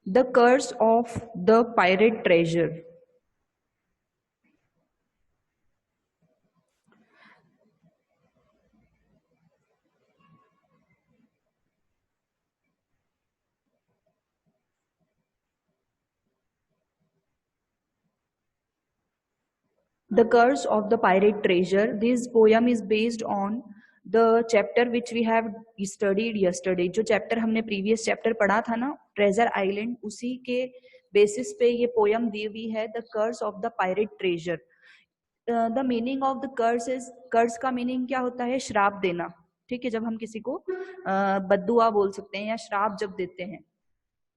The curse of the pirate treasure. The Curse of the Pirate Treasure. This poem is based on the chapter which we have studied yesterday. जो chapter हमने previous chapter पढ़ा था ना, treasure island, उसी के basis पे ये poem दी हुई है, the curse of the pirate treasure. The meaning of the curse is, curse का मीनिंग क्या होता है? श्राप देना. ठीक है, जब हम किसी को बद्दुआ बोल सकते हैं या श्राप जब देते हैं,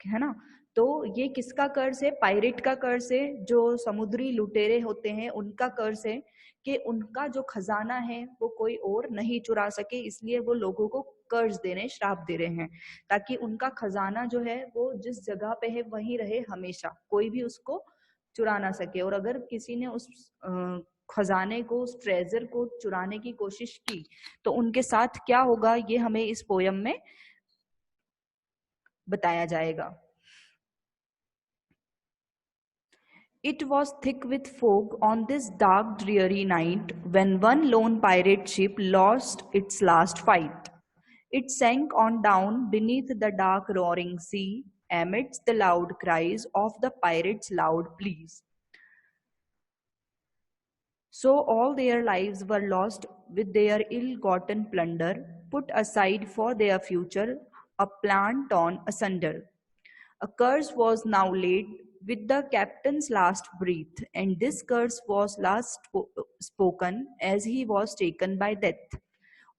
है ना. तो ये किसका कर्ज है? पायरेट का कर्ज है. जो समुद्री लुटेरे होते हैं उनका कर्ज है कि उनका जो खजाना है वो कोई और नहीं चुरा सके, इसलिए वो लोगों को कर्ज दे रहे हैं, श्राप दे रहे हैं, ताकि उनका खजाना जो है वो जिस जगह पे है वहीं रहे हमेशा, कोई भी उसको चुरा ना सके. और अगर किसी ने उस खजाने को, उस ट्रेजर को चुराने की कोशिश की तो उनके साथ क्या होगा, ये हमें इस पोयम में बताया जाएगा. It was thick with fog on this dark, dreary night when one lone pirate ship lost its last fight. It sank on down beneath the dark, roaring sea amidst the loud cries of the pirates' loud pleas. So all their lives were lost with their ill-gotten plunder, put aside for their future, a plan torn asunder. A curse was now laid with the captain's last breath, and this curse was last spoken as he was taken by death.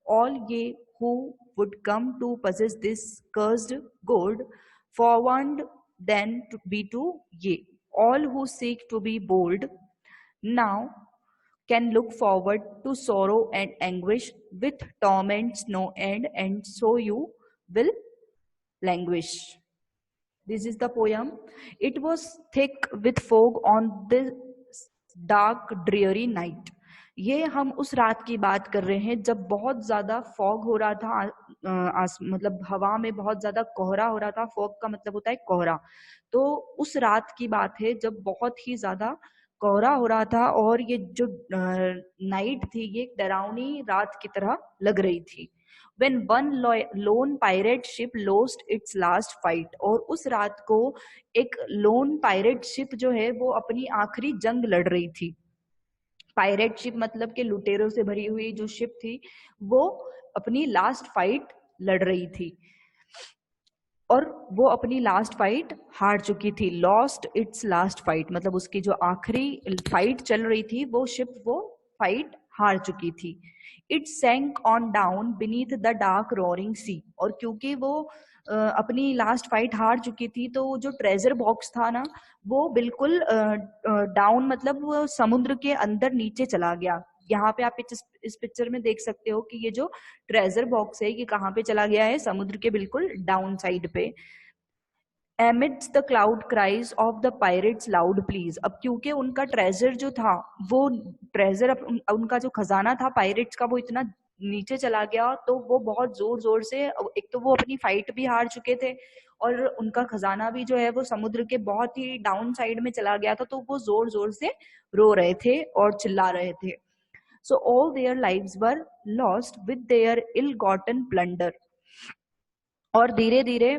All ye who would come to possess this cursed gold, forewarned then to be to ye. All who seek to be bold now can look forward to sorrow and anguish with torments no end, and so you will languish. This is the poem. It was thick with fog on this dark dreary night. ये हम उस रात की बात कर रहे हैं जब बहुत ज्यादा फॉग हो रहा था, मतलब हवा में बहुत ज्यादा कोहरा हो रहा था. फॉग का मतलब होता है कोहरा. तो उस रात की बात है जब बहुत ही ज्यादा कोहरा हो रहा था और ये जो नाइट थी ये डरावनी रात की तरह लग रही थी. when one lone pirate ship lost its last fight, और उस रात को एक लोन पायरेट शिप जो है वो अपनी आखिरी जंग लड़ रही थी. पायरेट शिप मतलब के लुटेरों से भरी हुई जो शिप थी वो अपनी लास्ट फाइट लड़ रही थी और वो अपनी लास्ट फाइट हार चुकी थी. लॉस्ट इट्स लास्ट फाइट मतलब उसकी जो आखिरी फाइट चल रही थी वो शिप वो फाइट हार चुकी थी. It sank on down beneath the dark roaring sea, और क्योंकि वो अपनी लास्ट फाइट हार चुकी थी तो जो ट्रेजर बॉक्स था ना वो बिल्कुल डाउन मतलब वो समुद्र के अंदर नीचे चला गया. यहाँ पे आप इस पिक्चर में देख सकते हो कि ये जो ट्रेजर बॉक्स है ये कहाँ पे चला गया है? समुद्र के बिल्कुल डाउन साइड पे. amidst the cloud cries of the pirates loud pleas. अब क्योंकि उनका ट्रेजर जो था वो ट्रेजर उनका जो खजाना था पायरेट्स का वो इतना नीचे चला गया तो वो बहुत जोर जोर से, एक तो वो अपनी फाइट भी हार चुके थे और उनका खजाना भी जो है वो समुद्र के बहुत ही डाउन साइड में चला गया था, तो वो जोर जोर से रो रहे थे और चिल्ला रहे थे. So all their lives were lost with their ill-gotten plunder. और धीरे धीरे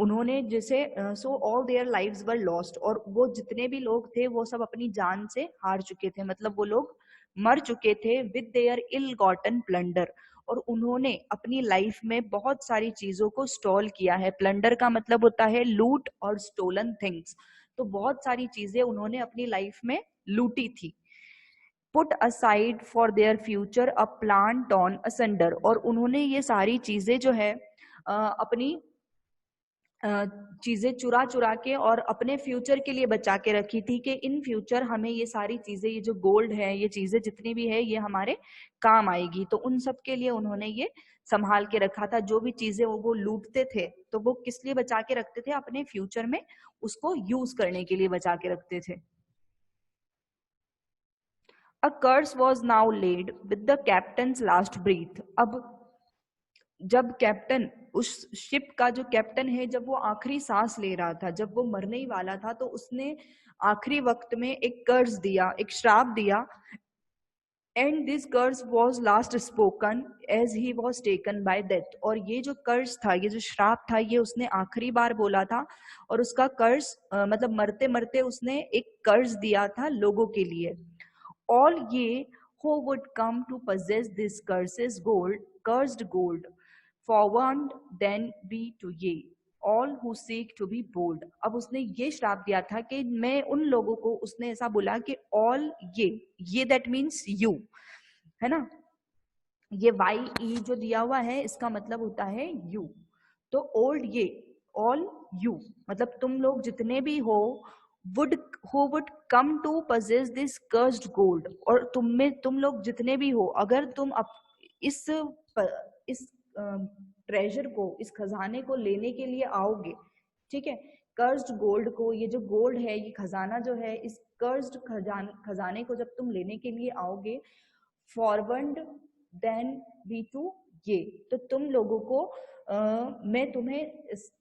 उन्होंने जैसे so all their lives were lost, और वो जितने भी लोग थे वो सब अपनी जान से हार चुके थे, मतलब वो लोग मर चुके थे with their ill gotten plunder. और उन्होंने अपनी लाइफ में बहुत सारी चीजों को स्टॉल किया है. प्लंडर का मतलब होता है लूट और स्टोलन थिंग्स. तो बहुत सारी चीजें उन्होंने अपनी लाइफ में लूटी थी. Put aside for their future a plan torn asunder, और उन्होंने ये सारी चीजें जो है अपनी चीजें चुरा चुरा के और अपने फ्यूचर के लिए बचा के रखी थी कि इन फ्यूचर हमें ये सारी चीजें, ये जो गोल्ड है, ये चीजें जितनी भी है ये हमारे काम आएगी. तो उन सब के लिए उन्होंने ये संभाल के रखा था. जो भी चीजें वो लूटते थे तो वो किस लिए बचा के रखते थे? अपने फ्यूचर में उसको यूज करने के लिए बचा के रखते थे. A curse was now laid with the captain's last breath. अब जब कैप्टन उस शिप का जो कैप्टन है, जब वो आखिरी सांस ले रहा था, जब वो मरने ही वाला था, तो उसने आखिरी वक्त में एक कर्ज दिया, एक श्राप दिया। And this curse was last spoken as he was taken by death. और ये जो कर्ज था, ये जो श्राप था, ये उसने आखिरी बार बोला था। और उसका कर्ज मतलब मरते मरते उसने एक कर्ज दिया था लोगों के लिए। All ye who would come to possess this cursed gold, forwarned then be to ye, all who seek to be bold। अब उसने ये श्राप दिया था कि मैं उन लोगों को, उसने ऐसा बोला कि all ये that means you, है ना। ये वाई ई जो दिया हुआ है, इसका मतलब होता है यू। तो ओल्ड ये, ऑल यू मतलब तुम लोग जितने भी हो, would who would come to possess this cursed gold. और तुम लोग जितने भी हो, अगर तुम इस इस ट्रेजर को, इस खजाने को लेने के लिए आओगे, ठीक है, कर्स्ड गोल्ड को, ये जो गोल्ड है, ये खजाना जो है, इस कर्स्ड खजाने को जब तुम लेने के लिए आओगे, फॉरवर्ड देन बी टू ये, तो तुम लोगों को मैं तुम्हें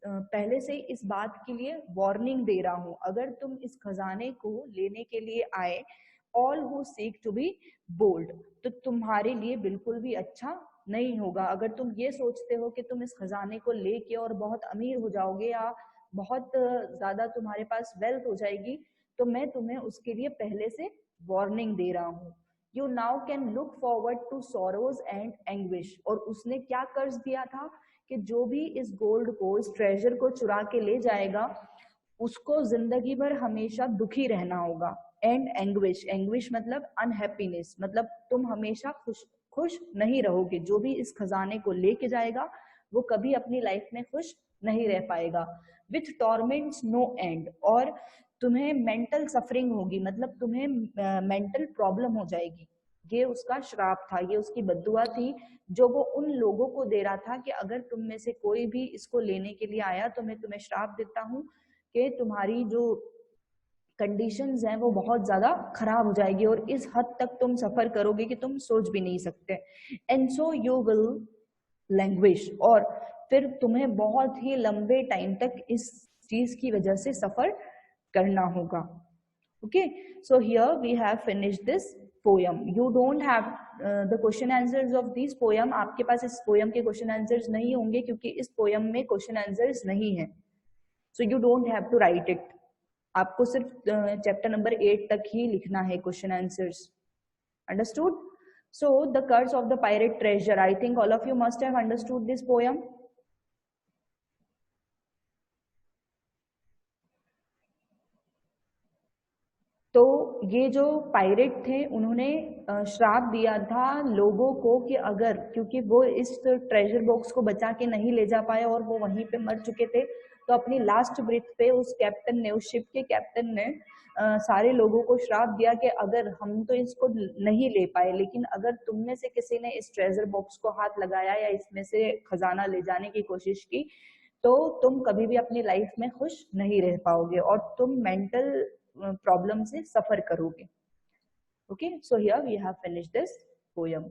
पहले से इस बात के लिए वार्निंग दे रहा हूं, अगर तुम इस खजाने को लेने के लिए आए, all who seek to be bold, तो तुम्हारे लिए बिल्कुल भी अच्छा नहीं होगा। अगर तुम ये सोचते हो कि तुम इस खजाने को लेके और बहुत अमीर हो जाओगे या बहुत ज्यादा तुम्हारे पास वेल्थ हो जाएगी, तो मैं तुम्हें उसके लिए पहले से वार्निंग दे रहा हूँ। You now can look forward to sorrows and anguish. और उसने क्या कर्ज दिया था कि जो भी इस गोल्ड को, इस ट्रेजर को चुरा के ले जाएगा, उसको जिंदगी भर हमेशा दुखी रहना होगा। एंड एंग्विश, एंग्विश मतलब अनहैप्पीनेस, मतलब तुम हमेशा खुश खुश नहीं रहोगे। जो भी इस खजाने को लेके जाएगा, वो कभी अपनी लाइफ में खुश नहीं रह पाएगा। विथ टॉर्मेंट्स नो एंड, और तुम्हें मेंटल सफरिंग होगी, मतलब तुम्हें मेंटल प्रॉब्लम हो जाएगी। ये उसका श्राप था, ये उसकी बद्दुआ थी, जो वो उन लोगों को दे रहा था कि अगर तुम में से कोई भी इसको लेने के लिए आया, तो मैं तुम्हें श्राप देता हूँ कि तुम्हारी जो कंडीशंस हैं वो बहुत ज्यादा खराब हो जाएगी, और इस हद तक तुम सफर करोगे कि तुम सोच भी नहीं सकते। And so you will language, और फिर तुम्हें बहुत ही लंबे टाइम तक इस चीज की वजह से सफर करना होगा। Okay, so here we have finished this poem. You don't have the question answers of this poem. आपके पास इस पोयम के क्वेश्चन आंसर्स नहीं होंगे, क्योंकि इस पोयम में क्वेश्चन आंसर्स नहीं है। So you don't have to write it. आपको सिर्फ चैप्टर नंबर 8 तक ही लिखना है question answers. Understood? So the curse of the pirate treasure, I think all of you must have understood this poem. तो ये जो पायरेट थे, उन्होंने श्राप दिया था लोगों को कि अगर, क्योंकि वो इस ट्रेजर बॉक्स को बचा के नहीं ले जा पाए और वो वहीं पे मर चुके थे, तो अपनी लास्ट ब्रीथ पे उस कैप्टन ने, उस शिप के कैप्टन ने सारे लोगों को श्राप दिया कि अगर हम तो इसको नहीं ले पाए, लेकिन अगर तुम में से किसी ने इस ट्रेजर बॉक्स को हाथ लगाया या इसमें से खजाना ले जाने की कोशिश की, तो तुम कभी भी अपनी लाइफ में खुश नहीं रह पाओगे और तुम मेंटल प्रॉब्लम से सफर करोगे। Okay, so here we have finished this poem.